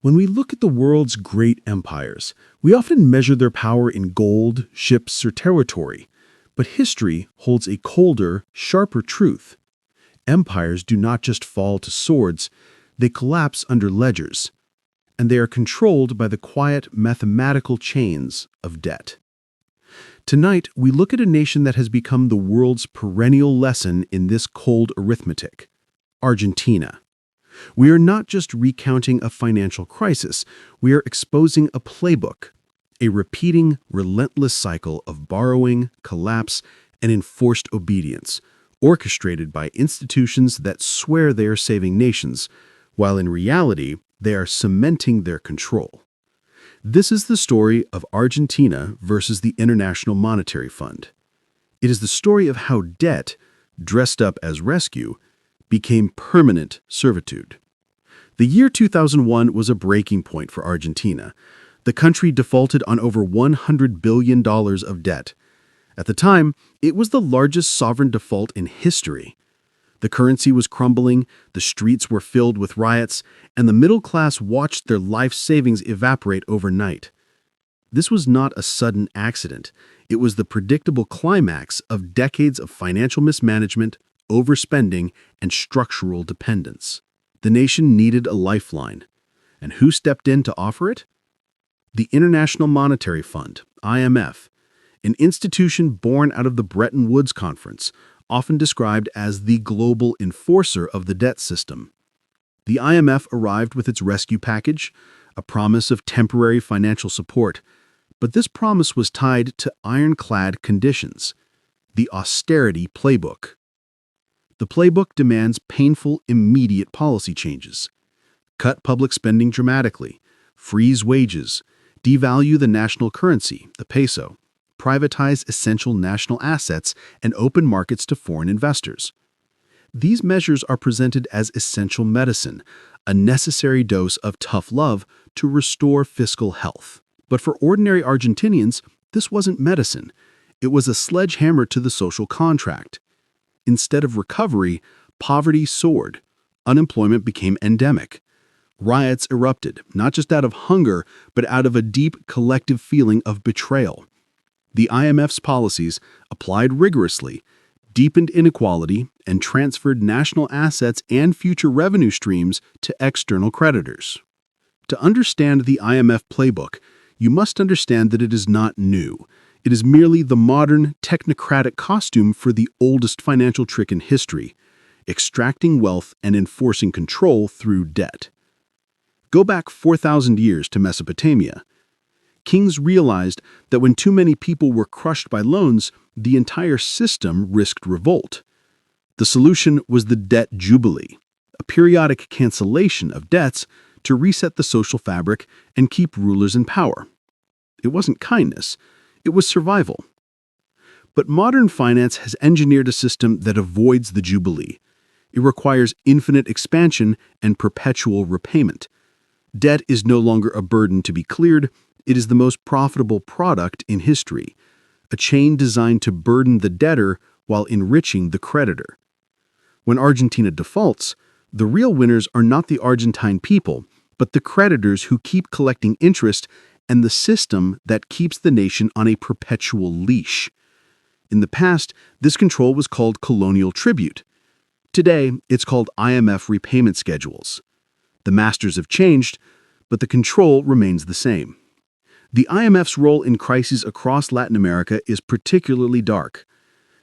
When we look at the world's great empires, we often measure their power in gold, ships, or territory. But history holds a colder, sharper truth. Empires do not just fall to swords, they collapse under ledgers, and they are controlled by the quiet mathematical chains of debt. Tonight, we look at a nation that has become the world's perennial lesson in this cold arithmetic: Argentina. We are not just recounting a financial crisis, we are exposing a playbook, a repeating, relentless cycle of borrowing, collapse, and enforced obedience, orchestrated by institutions that swear they are saving nations, while in reality, they are cementing their control. This is the story of Argentina versus the International Monetary Fund. It is the story of how debt, dressed up as rescue, became permanent servitude. The year 2001 was a breaking point for Argentina. The country defaulted on over $100 billion of debt. At the time, it was the largest sovereign default in history. The currency was crumbling, the streets were filled with riots, and the middle class watched their life savings evaporate overnight. This was not a sudden accident. It was the predictable climax of decades of financial mismanagement, overspending, and structural dependence. The nation needed a lifeline. And who stepped in to offer it? The International Monetary Fund, IMF, an institution born out of the Bretton Woods Conference, often described as the global enforcer of the debt system. The IMF arrived with its rescue package, a promise of temporary financial support, but this promise was tied to ironclad conditions: the Austerity Playbook. The playbook demands painful, immediate policy changes. Cut public spending dramatically, freeze wages, devalue the national currency, the peso, privatize essential national assets, and open markets to foreign investors. These measures are presented as essential medicine, a necessary dose of tough love to restore fiscal health. But for ordinary Argentinians, this wasn't medicine. It was a sledgehammer to the social contract. Instead of recovery, poverty soared. Unemployment became endemic. Riots erupted, not just out of hunger, but out of a deep collective feeling of betrayal. The IMF's policies, applied rigorously, deepened inequality and transferred national assets and future revenue streams to external creditors. To understand the IMF playbook, you must understand that it is not new. It is merely the modern, technocratic costume for the oldest financial trick in history: extracting wealth and enforcing control through debt. Go back 4,000 years to Mesopotamia. Kings realized that when too many people were crushed by loans, the entire system risked revolt. The solution was the debt jubilee, a periodic cancellation of debts to reset the social fabric and keep rulers in power. It wasn't kindness, it was survival. But modern finance has engineered a system that avoids the jubilee. It requires infinite expansion and perpetual repayment. Debt is no longer a burden to be cleared, it is the most profitable product in history, a chain designed to burden the debtor while enriching the creditor. When Argentina defaults, the real winners are not the Argentine people, but the creditors who keep collecting interest and the system that keeps the nation on a perpetual leash. In the past, this control was called colonial tribute. Today, it's called IMF repayment schedules. The masters have changed, but the control remains the same. The IMF's role in crises across Latin America is particularly dark.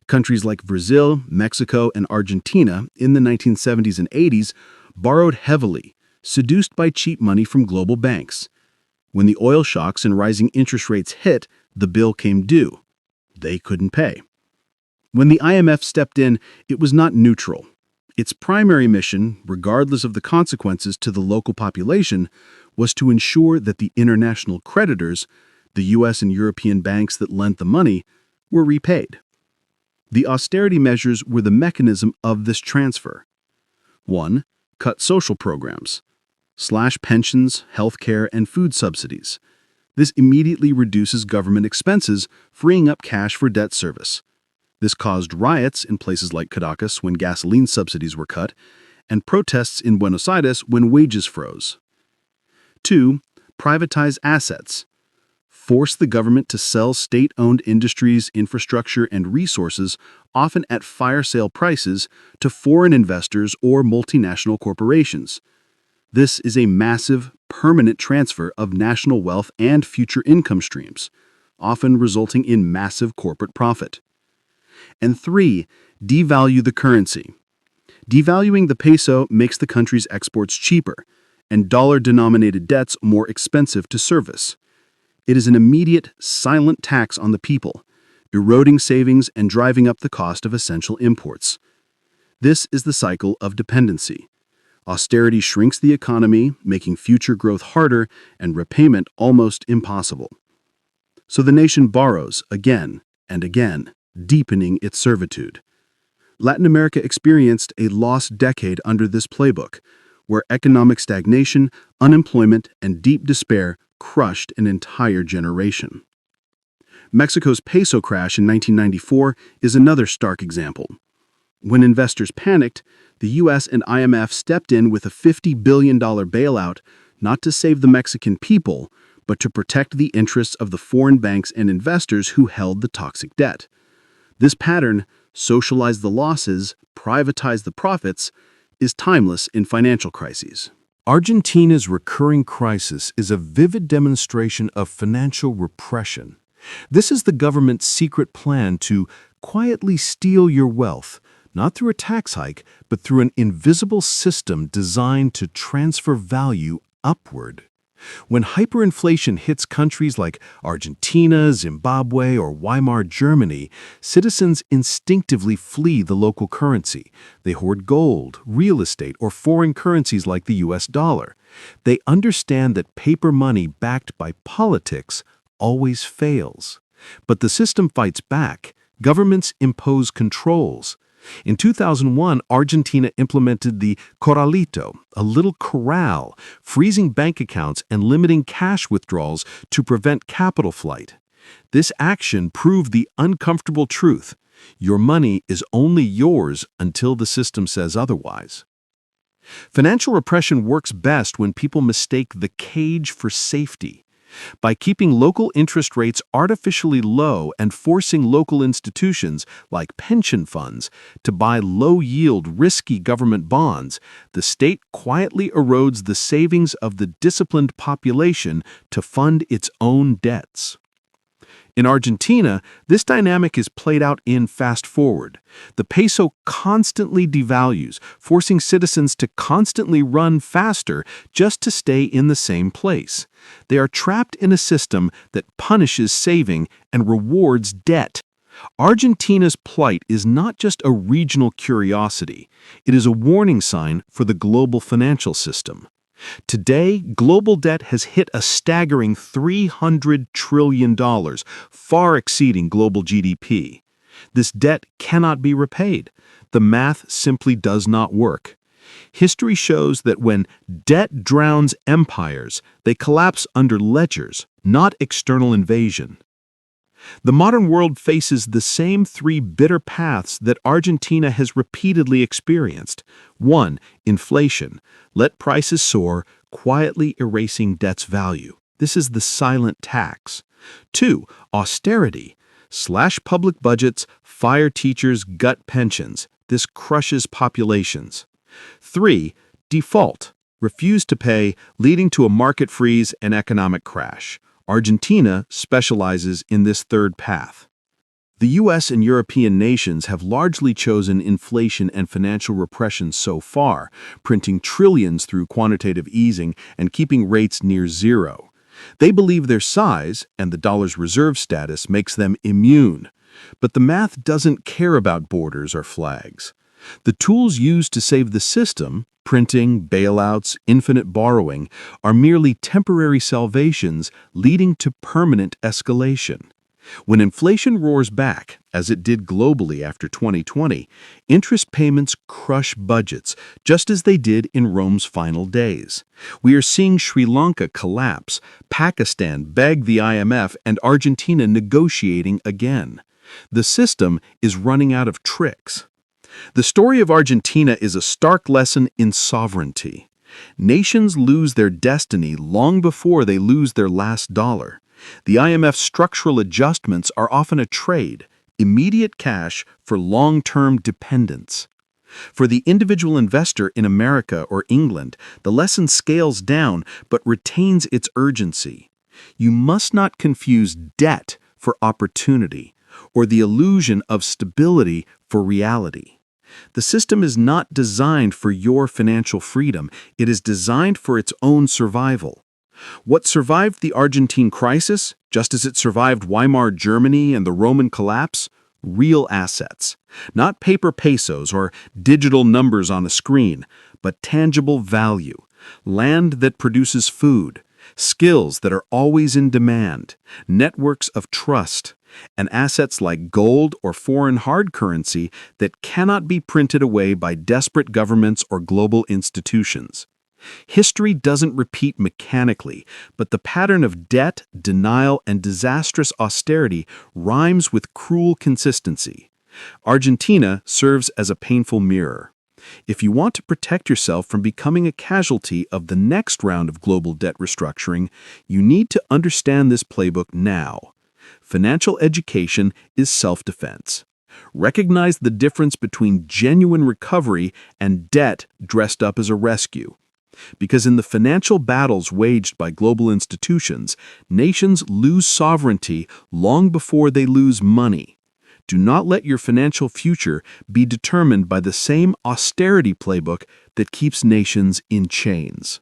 Countries like Brazil, Mexico, and Argentina in the 1970s and 80s borrowed heavily, seduced by cheap money from global banks. When the oil shocks and rising interest rates hit, the bill came due. They couldn't pay. When the IMF stepped in, it was not neutral. Its primary mission, regardless of the consequences to the local population, was to ensure that the international creditors, the U.S. and European banks that lent the money, were repaid. The austerity measures were the mechanism of this transfer. 1. Cut social programs. Slash pensions, healthcare, and food subsidies. This immediately reduces government expenses, freeing up cash for debt service. This caused riots in places like Caracas when gasoline subsidies were cut, and protests in Buenos Aires when wages froze. 2. Privatize assets. Force the government to sell state-owned industries, infrastructure, and resources, often at fire sale prices, to foreign investors or multinational corporations. This is a massive, permanent transfer of national wealth and future income streams, often resulting in massive corporate profit. And 3. Devalue the currency. Devaluing the peso makes the country's exports cheaper and dollar-denominated debts more expensive to service. It is an immediate, silent tax on the people, eroding savings and driving up the cost of essential imports. This is the cycle of dependency. Austerity shrinks the economy, making future growth harder and repayment almost impossible. So the nation borrows again and again, deepening its servitude. Latin America experienced a lost decade under this playbook, where economic stagnation, unemployment, and deep despair crushed an entire generation. Mexico's peso crash in 1994 is another stark example. When investors panicked, the U.S. and IMF stepped in with a $50 billion bailout, not to save the Mexican people, but to protect the interests of the foreign banks and investors who held the toxic debt. This pattern, socialize the losses, privatize the profits, is timeless in financial crises. Argentina's recurring crisis is a vivid demonstration of financial repression. This is the government's secret plan to quietly steal your wealth, not through a tax hike, but through an invisible system designed to transfer value upward. When hyperinflation hits countries like Argentina, Zimbabwe, or Weimar Germany, citizens instinctively flee the local currency. They hoard gold, real estate, or foreign currencies like the US dollar. They understand that paper money backed by politics always fails. But the system fights back. Governments impose controls. In 2001, Argentina implemented the corralito, a little corral, freezing bank accounts and limiting cash withdrawals to prevent capital flight. This action proved the uncomfortable truth: your money is only yours until the system says otherwise. Financial repression works best when people mistake the cage for safety. By keeping local interest rates artificially low and forcing local institutions, like pension funds, to buy low-yield, risky government bonds, the state quietly erodes the savings of the disciplined population to fund its own debts. In Argentina, this dynamic is played out in fast forward. The peso constantly devalues, forcing citizens to constantly run faster just to stay in the same place. They are trapped in a system that punishes saving and rewards debt. Argentina's plight is not just a regional curiosity. It is a warning sign for the global financial system. Today, global debt has hit a staggering $300 trillion, far exceeding global GDP. This debt cannot be repaid. The math simply does not work. History shows that when debt drowns empires, they collapse under ledgers, not external invasion. The modern world faces the same three bitter paths that Argentina has repeatedly experienced. 1. Inflation. Let prices soar, quietly erasing debt's value. This is the silent tax. 2. Austerity. Slash public budgets, fire teachers, gut pensions. This crushes populations. 3. Default. Refuse to pay, leading to a market freeze and economic crash. Argentina specializes in this third path. The U.S. and European nations have largely chosen inflation and financial repression so far, printing trillions through quantitative easing and keeping rates near zero. They believe their size and the dollar's reserve status makes them immune. But the math doesn't care about borders or flags. The tools used to save the system, printing, bailouts, infinite borrowing, are merely temporary salvations leading to permanent escalation. When inflation roars back, as it did globally after 2020, interest payments crush budgets, just as they did in Rome's final days. We are seeing Sri Lanka collapse, Pakistan beg the IMF, and Argentina negotiating again. The system is running out of tricks. The story of Argentina is a stark lesson in sovereignty. Nations lose their destiny long before they lose their last dollar. The IMF's structural adjustments are often a trade, immediate cash for long-term dependence. For the individual investor in America or England, the lesson scales down but retains its urgency. You must not confuse debt for opportunity or the illusion of stability for reality. The system is not designed for your financial freedom. It is designed for its own survival. What survived the Argentine crisis, just as it survived Weimar Germany and the Roman collapse? Real assets. Not paper pesos or digital numbers on a screen, but tangible value. Land that produces food. Skills that are always in demand. Networks of trust. And assets like gold or foreign hard currency that cannot be printed away by desperate governments or global institutions. History doesn't repeat mechanically, but the pattern of debt, denial, and disastrous austerity rhymes with cruel consistency. Argentina serves as a painful mirror. If you want to protect yourself from becoming a casualty of the next round of global debt restructuring, you need to understand this playbook now. Financial education is self-defense. Recognize the difference between genuine recovery and debt dressed up as a rescue. Because in the financial battles waged by global institutions, nations lose sovereignty long before they lose money. Do not let your financial future be determined by the same austerity playbook that keeps nations in chains.